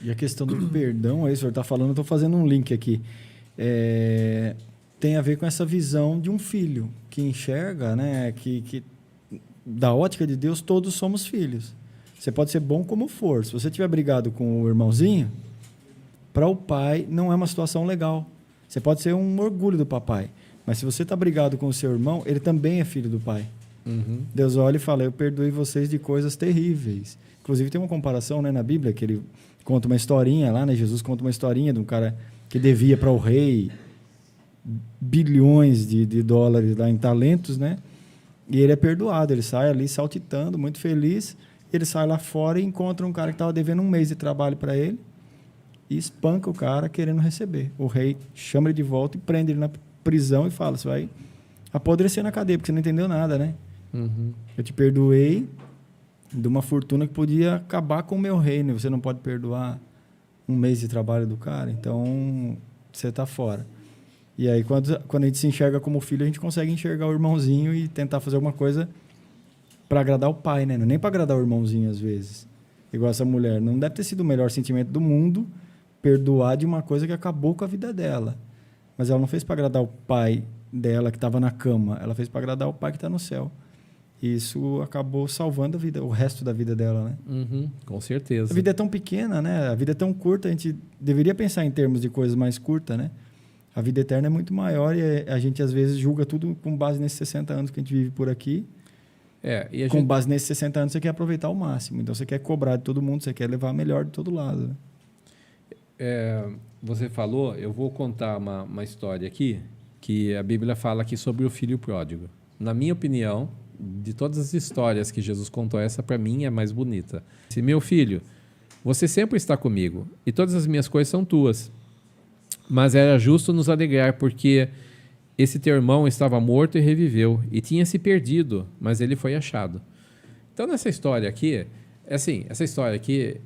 E a questão do perdão, aí o senhor está falando, eu estou fazendo um link aqui. Tem a ver com essa visão de um filho que enxerga, né, que da ótica de Deus, todos somos filhos. Você pode ser bom como for. Se você tiver brigado com o irmãozinho, para o pai não é uma situação legal. Você pode ser um orgulho do papai, mas se você está brigado com o seu irmão, ele também é filho do pai. Uhum. Deus olha e fala, eu perdoei vocês de coisas terríveis. Inclusive tem uma comparação, né, na Bíblia, que ele conta uma historinha lá, né? Jesus conta uma historinha de um cara que devia para o rei bilhões de dólares lá em talentos, né? E ele é perdoado, ele sai ali saltitando, muito feliz. Ele sai lá fora e encontra um cara que estava devendo um mês de trabalho para ele e espanca o cara querendo receber. O rei chama ele de volta e prende ele na prisão e fala, você vai apodrecer na cadeia, porque você não entendeu nada, né? Uhum. Eu te perdoei de uma fortuna que podia acabar com o meu reino. Você não pode perdoar um mês de trabalho do cara, então você está fora. E aí, quando a gente se enxerga como filho, a gente consegue enxergar o irmãozinho e tentar fazer alguma coisa para agradar o pai, né? Não é nem para agradar o irmãozinho, às vezes. Igual essa mulher. Não deve ter sido o melhor sentimento do mundo perdoar de uma coisa que acabou com a vida dela. Mas ela não fez para agradar o pai dela, que estava na cama. Ela fez para agradar o pai que está no céu. E isso acabou salvando a vida, o resto da vida dela, né? Uhum, com certeza. A vida é tão pequena, né? A vida é tão curta, a gente deveria pensar em termos de coisas mais curtas, né? A vida eterna é muito maior e a gente, às vezes, julga tudo com base nesses 60 anos que a gente vive por aqui. E com base nesses 60 anos, você quer aproveitar ao máximo. Então, você quer cobrar de todo mundo, você quer levar melhor de todo lado. Né? Você falou, eu vou contar uma história aqui, que a Bíblia fala aqui sobre o filho pródigo. Na minha opinião, de todas as histórias que Jesus contou, essa para mim é mais bonita. Se meu filho, você sempre está comigo e todas as minhas coisas são tuas. Mas era justo nos alegrar, porque esse teu irmão estava morto e reviveu, e tinha se perdido, mas ele foi achado. Então, nessa história aqui, essa história aqui,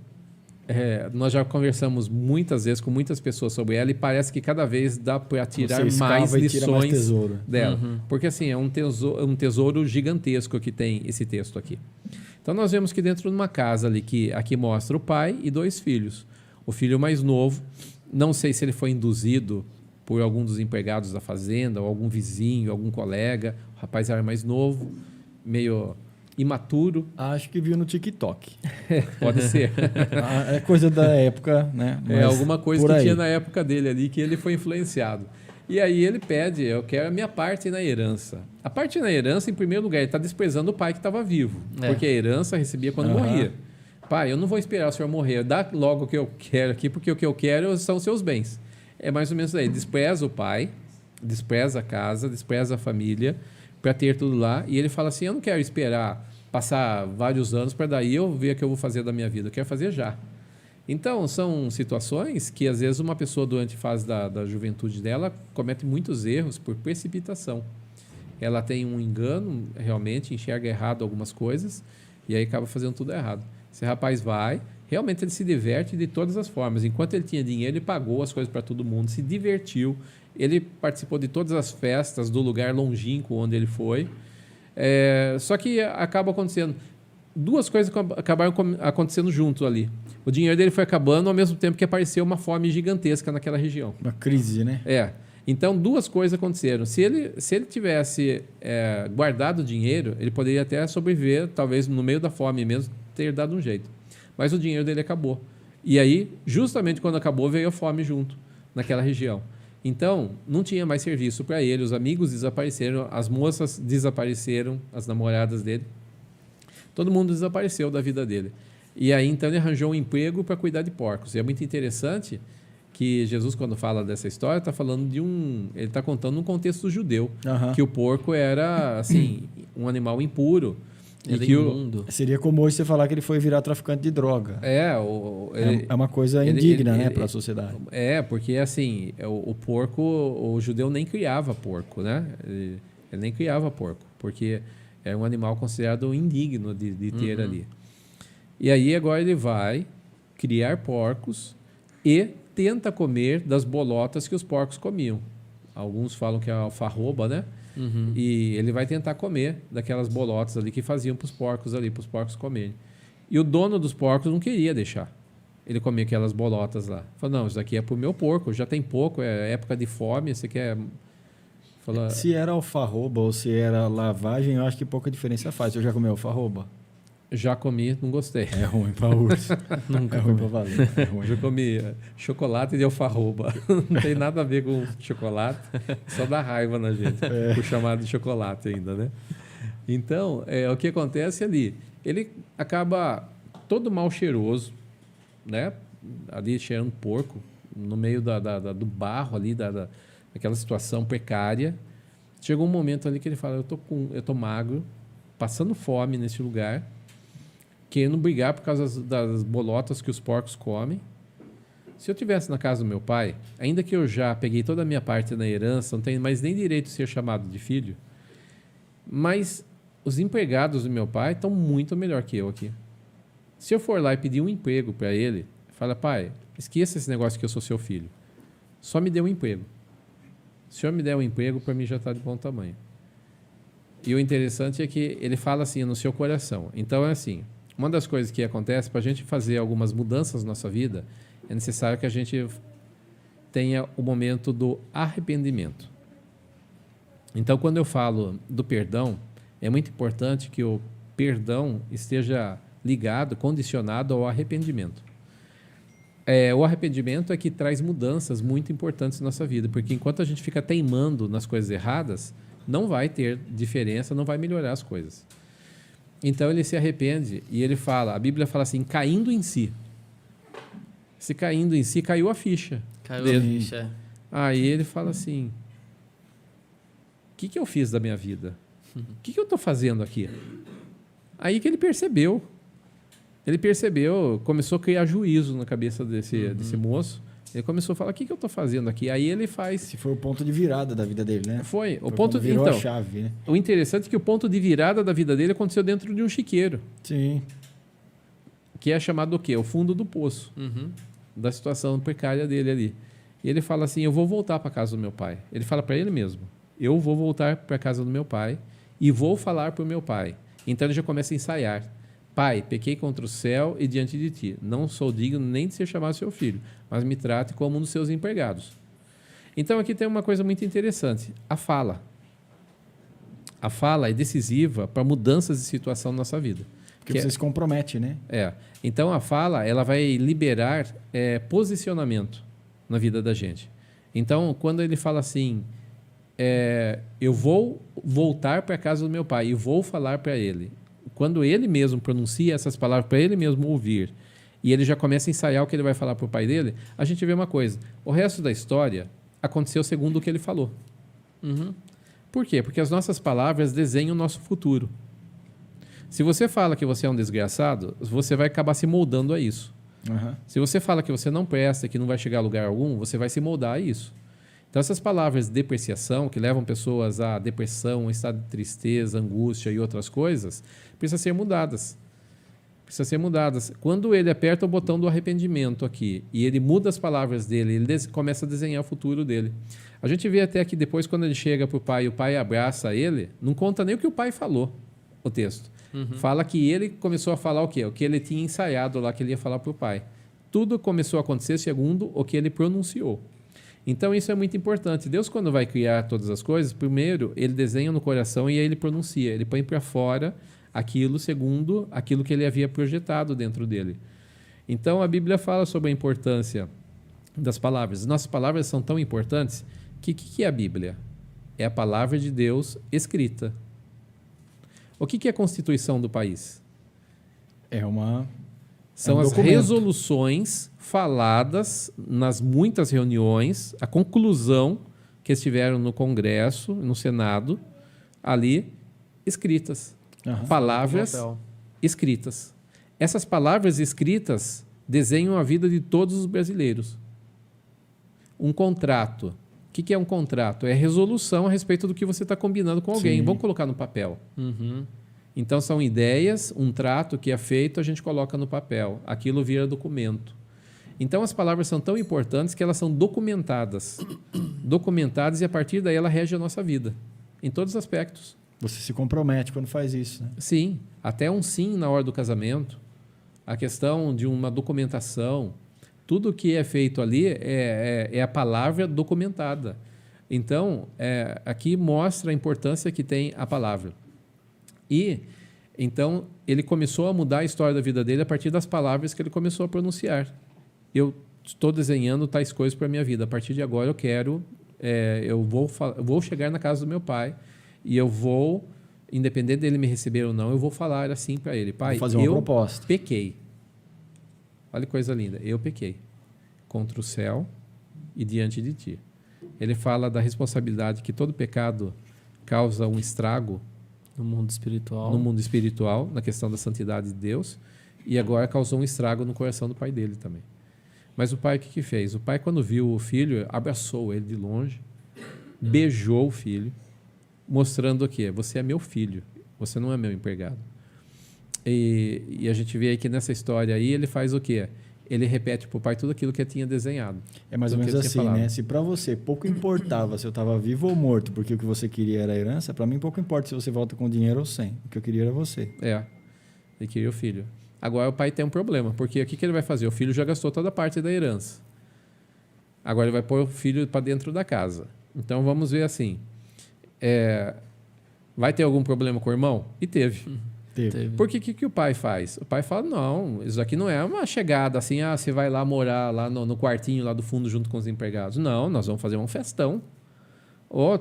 nós já conversamos muitas vezes com muitas pessoas sobre ela, e parece que cada vez dá para tirar mais lições dela. Uhum. Porque, assim, é um tesouro gigantesco que tem esse texto aqui. Então, nós vemos que dentro de uma casa ali, que aqui mostra o pai e 2 filhos. O filho mais novo, não sei se ele foi induzido por algum dos empregados da fazenda, ou algum vizinho, algum colega. O rapaz era mais novo, meio imaturo. Acho que viu no TikTok. Pode ser. É coisa da época, né? Mas alguma coisa que tinha na época dele ali, que ele foi influenciado. E aí ele pede, eu quero a minha parte na herança. A parte na herança, em primeiro lugar, ele está desprezando o pai que estava vivo. Porque a herança recebia quando morria. Pai, eu não vou esperar o senhor morrer, dá logo o que eu quero aqui, porque o que eu quero são os seus bens. É mais ou menos aí, despreza o pai, despreza a casa, despreza a família, para ter tudo lá, e ele fala assim, eu não quero esperar passar vários anos para daí eu ver o que eu vou fazer da minha vida, eu quero fazer já. Então, são situações que, às vezes, uma pessoa, durante a fase da juventude dela, comete muitos erros por precipitação. Ela tem um engano, realmente, enxerga errado algumas coisas, e aí acaba fazendo tudo errado. Esse rapaz vai, realmente ele se diverte de todas as formas. Enquanto ele tinha dinheiro, ele pagou as coisas para todo mundo, se divertiu. Ele participou de todas as festas do lugar longínquo onde ele foi. Só que acaba acontecendo. 2 coisas acabaram acontecendo junto ali. O dinheiro dele foi acabando ao mesmo tempo que apareceu uma fome gigantesca naquela região. Uma crise, né? Então, 2 coisas aconteceram. Se ele tivesse guardado o dinheiro, ele poderia até sobreviver, talvez no meio da fome mesmo, ter dado um jeito. Mas o dinheiro dele acabou. E aí, justamente quando acabou, veio a fome junto, naquela região. Então, não tinha mais serviço para ele, os amigos desapareceram, as moças desapareceram, as namoradas dele. Todo mundo desapareceu da vida dele. E aí, então, ele arranjou um emprego para cuidar de porcos. E é muito interessante que Jesus, quando fala dessa história, está falando ele está contando num contexto judeu, que o porco era, assim, um animal impuro. Seria como hoje você falar que ele foi virar traficante de droga. É uma coisa indigna, né, para a sociedade. Porque assim, o porco, o judeu nem criava porco, né? Ele nem criava porco, porque é um animal considerado indigno de ter ali. E aí agora ele vai criar porcos e tenta comer das bolotas que os porcos comiam. Alguns falam que é a alfarroba, né? E ele vai tentar comer daquelas bolotas ali que faziam para os porcos comerem. E o dono dos porcos não queria deixar. ele comia aquelas bolotas lá. Falou, não, isso daqui é pro meu porco, já tem pouco, é época de fome, você quer... Falou, Se era alfarroba ou se era lavagem, eu acho que pouca diferença faz. Eu já comi alfarroba? já comi, não gostei. É ruim para urso. Nunca é ruim para valer. É ruim. Já comi chocolate de alfarroba. Não tem nada a ver com chocolate, só dá raiva na gente, por chamar de chocolate ainda, né? Então, o que acontece ali? Ele acaba todo mal cheiroso, né? Ali cheirando porco, no meio do barro ali, daquela situação precária. Chegou um momento ali que ele fala, eu tô magro, passando fome nesse lugar, querendo brigar por causa das bolotas que os porcos comem. Se eu tivesse na casa do meu pai, ainda que eu já peguei toda a minha parte na herança, não tenho mais nem direito de ser chamado de filho, mas os empregados do meu pai estão muito melhor que eu aqui. Se eu for lá e pedir um emprego para ele, fala, pai, esqueça esse negócio que eu sou seu filho. Só me dê um emprego. Se o senhor me der um emprego, para mim já está de bom tamanho. E o interessante é que ele fala assim no seu coração. Então, é assim, uma das coisas que acontece, para a gente fazer algumas mudanças na nossa vida, é necessário que a gente tenha o momento do arrependimento. Então, quando eu falo do perdão, é muito importante que o perdão esteja ligado, condicionado ao arrependimento. O arrependimento é que traz mudanças muito importantes na nossa vida, porque enquanto a gente fica teimando nas coisas erradas, não vai ter diferença, não vai melhorar as coisas. Então ele se arrepende e ele fala, a Bíblia fala assim, caindo em si. Se caindo em si, caiu a ficha. Caiu a ficha. Aí ele fala assim, o que eu fiz da minha vida? O que eu estou fazendo aqui? Aí que ele percebeu. Ele percebeu, começou a criar juízo na cabeça desse moço. Ele começou a falar, o que eu estou fazendo aqui? Aí ele faz... Esse foi o ponto de virada da vida dele, né? Foi. Virou a chave, né? O interessante é que o ponto de virada da vida dele aconteceu dentro de um chiqueiro. Sim. Que é chamado o quê? O fundo do poço. Da situação precária dele ali. E ele fala assim, eu vou voltar para a casa do meu pai. Ele fala para ele mesmo, eu vou voltar para a casa do meu pai e vou falar para o meu pai. Então ele já começa a ensaiar. Pai, pequei contra o céu e diante de ti. Não sou digno nem de ser chamado seu filho, mas me trate como um dos seus empregados. Então aqui tem uma coisa muito interessante. A fala. A fala é decisiva para mudanças de situação na nossa vida. Porque você se compromete, né? Então a fala ela vai liberar posicionamento na vida da gente. Então quando ele fala assim, eu vou voltar para a casa do meu pai e vou falar para ele. Quando ele mesmo pronuncia essas palavras para ele mesmo ouvir e ele já começa a ensaiar o que ele vai falar para o pai dele, a gente vê uma coisa. O resto da história aconteceu segundo o que ele falou. Por quê? Porque as nossas palavras desenham o nosso futuro. Se você fala que você é um desgraçado, você vai acabar se moldando a isso. Se você fala que você não presta, que não vai chegar a lugar algum, você vai se moldar a isso. Então, essas palavras de depreciação, que levam pessoas à depressão, a estado de tristeza, angústia e outras coisas, precisam ser mudadas. Precisam ser mudadas. Quando ele aperta o botão do arrependimento aqui e ele muda as palavras dele, ele começa a desenhar o futuro dele. A gente vê até que depois, quando ele chega para o pai e o pai abraça ele, não conta nem o que o pai falou, o texto. Fala que ele começou a falar o quê? O que ele tinha ensaiado lá, que ele ia falar para o pai. Tudo começou a acontecer segundo o que ele pronunciou. Então, isso é muito importante. Deus, quando vai criar todas as coisas, primeiro, ele desenha no coração e aí ele pronuncia. Ele põe para fora aquilo segundo aquilo que ele havia projetado dentro dele. Então, a Bíblia fala sobre a importância das palavras. Nossas palavras são tão importantes que o que é a Bíblia? É a palavra de Deus escrita. O que é a Constituição do país? São as resoluções faladas nas muitas reuniões, a conclusão que estiveram no Congresso, no Senado, ali escritas. Palavras escritas. Essas palavras escritas desenham a vida de todos os brasileiros. Um contrato. O que é um contrato? É resolução a respeito do que você está combinando com alguém. Vamos colocar no papel. Então, são ideias, um trato que é feito, a gente coloca no papel. Aquilo vira documento. Então, as palavras são tão importantes que elas são documentadas. Documentadas e, a partir daí, ela rege a nossa vida. Em todos os aspectos. Você se compromete quando faz isso, né? Sim. Até um sim na hora do casamento. a questão de uma documentação, tudo que é feito ali é a palavra documentada. Então, aqui mostra a importância que tem a palavra. E, então, ele começou a mudar a história da vida dele a partir das palavras que ele começou a pronunciar. Eu estou desenhando tais coisas para a minha vida. A partir de agora, eu vou chegar na casa do meu pai e eu vou, independente dele me receber ou não, eu vou falar assim para ele. Pai, vou fazer uma proposta. Pequei. Olha que coisa linda. Eu pequei contra o céu e diante de ti. Ele fala da responsabilidade que todo pecado causa um estrago no mundo espiritual, na questão da santidade de Deus, e agora causou um estrago no coração do pai dele também. Mas o pai, o que fez? O pai, quando viu o filho, abraçou ele de longe, beijou o filho, mostrando o quê? Você é meu filho, você não é meu empregado. E a gente vê aí que nessa história aí ele faz o quê? Ele repete para o pai tudo aquilo que ele tinha desenhado. É mais ou menos assim, né? Se para você pouco importava se eu estava vivo ou morto, porque o que você queria era a herança, para mim pouco importa se você volta com dinheiro ou sem. O que eu queria era você. Ele queria o filho. Agora o pai tem um problema, porque o que ele vai fazer? O filho já gastou toda a parte da herança. Agora ele vai pôr o filho para dentro da casa. Então vamos ver assim. Vai ter algum problema com o irmão? E teve. Porque o que o pai faz? O pai fala, não, isso aqui não é uma chegada assim, você vai lá morar lá no quartinho lá do fundo junto com os empregados. Não, nós vamos fazer um festão.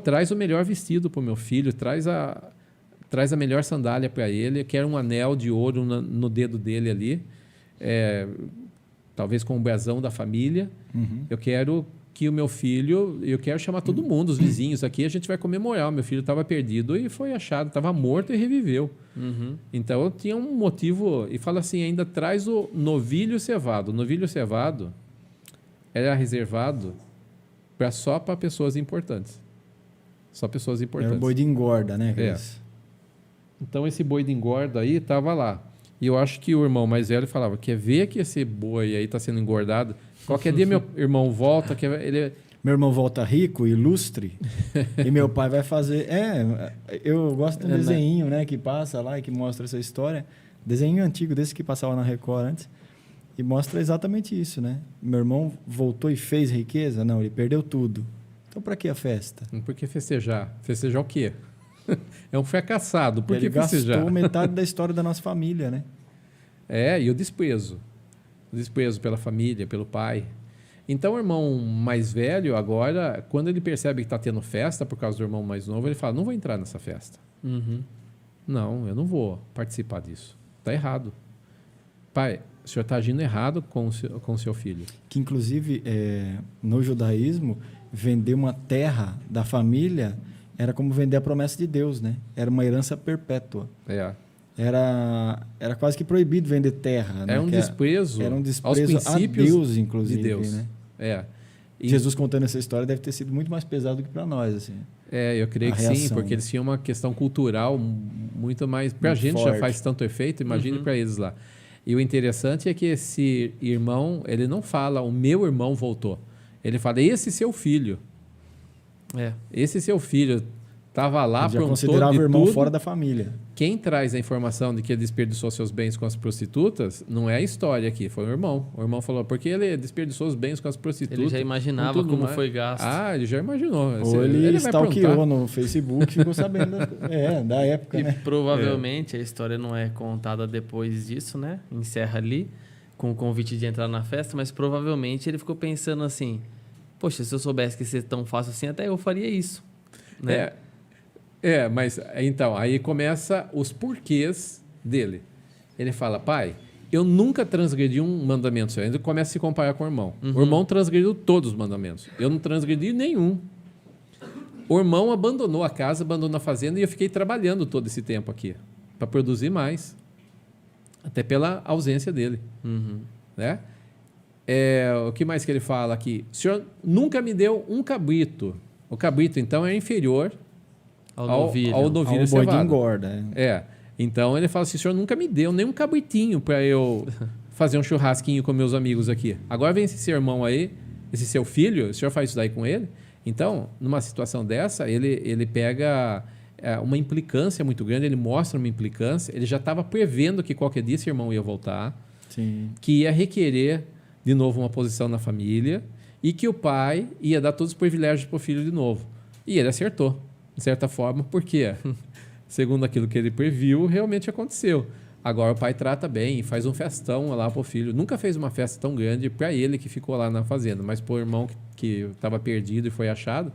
Traz o melhor vestido para o meu filho, traz a melhor sandália para ele, eu quero um anel de ouro no dedo dele ali, talvez com o brasão da família. Eu quero que o meu filho, eu quero chamar todo mundo, os vizinhos aqui, a gente vai comemorar. O meu filho estava perdido e foi achado, estava morto e reviveu. Então, tinha um motivo, e fala assim, ainda traz o novilho cevado. O novilho cevado era reservado só para pessoas importantes. Só pessoas importantes. Era o boi de engorda, né? Então, esse boi de engorda aí estava lá. E eu acho que o irmão mais velho falava, quer ver que esse boi aí está sendo engordado? Qualquer dia meu irmão volta, meu irmão volta rico, ilustre, e meu pai vai fazer... eu gosto de um desenho, né, que passa lá e que mostra essa história. Desenho antigo, desse que passava na Record antes. E mostra exatamente isso, né? Meu irmão voltou e fez riqueza? Não, ele perdeu tudo. Então, para que a festa? Por que festejar? Festejar o quê? É um fracassado. Por que festejar? Ele gastou metade da história da nossa família, né? E o desprezo. O desprezo pela família, pelo pai. Então, o irmão mais velho, agora, quando ele percebe que está tendo festa por causa do irmão mais novo, ele fala, não vou entrar nessa festa. Não, eu não vou participar disso. Está errado. Pai, o senhor está agindo errado com o seu filho. Que, inclusive, no judaísmo, vender uma terra da família era como vender a promessa de Deus, né? Era uma herança perpétua. Era quase que proibido vender terra. Né? Era um desprezo aos princípios a Deus, inclusive. De Deus. Né? Jesus contando essa história deve ter sido muito mais pesado do que para nós. Assim. Eu creio que sim, porque eles tinham uma questão cultural muito mais... Para a gente forte. Já faz tanto efeito, imagine para eles lá. E o interessante é que esse irmão, ele não fala, o meu irmão voltou. Ele fala, esse seu filho. Esse seu filho estava lá, ele já considerava o irmão fora da família. Quem traz a informação de que ele desperdiçou seus bens com as prostitutas não é a história aqui, foi o irmão. O irmão falou, porque ele desperdiçou os bens com as prostitutas. Ele já imaginava como foi gasto. Ele já imaginou. Ou ele stalkeou no Facebook, ficou sabendo da época. E né? Provavelmente a história não é contada depois disso, né? Encerra ali, com o convite de entrar na festa, mas provavelmente ele ficou pensando assim, poxa, se eu soubesse que ia ser tão fácil assim, até eu faria isso. Né? Mas então, aí começa os porquês dele. Ele fala, pai, eu nunca transgredi um mandamento seu. Ele começa a se comparar com o irmão. O irmão transgrediu todos os mandamentos. Eu não transgredi nenhum. O irmão abandonou a casa, abandonou a fazenda e eu fiquei trabalhando todo esse tempo aqui para produzir mais. Até pela ausência dele. Né? O que mais que ele fala aqui? O senhor nunca me deu um cabrito. O cabrito, então, é inferior ao novilho boi de engorda. Então, ele fala assim, o senhor nunca me deu nem um cabritinho para eu fazer um churrasquinho com meus amigos aqui. Agora vem esse seu irmão aí, esse seu filho, o senhor faz isso daí com ele? Então, numa situação dessa, ele pega uma implicância muito grande, ele mostra uma implicância, ele já estava prevendo que qualquer dia esse irmão ia voltar. Sim. que ia requerer de novo uma posição na família e que o pai ia dar todos os privilégios para o filho de novo. E ele acertou, de certa forma, porque, segundo aquilo que ele previu, realmente aconteceu. Agora o pai trata bem, faz um festão lá para o filho. Nunca fez uma festa tão grande para ele que ficou lá na fazenda, mas para o irmão que estava perdido e foi achado,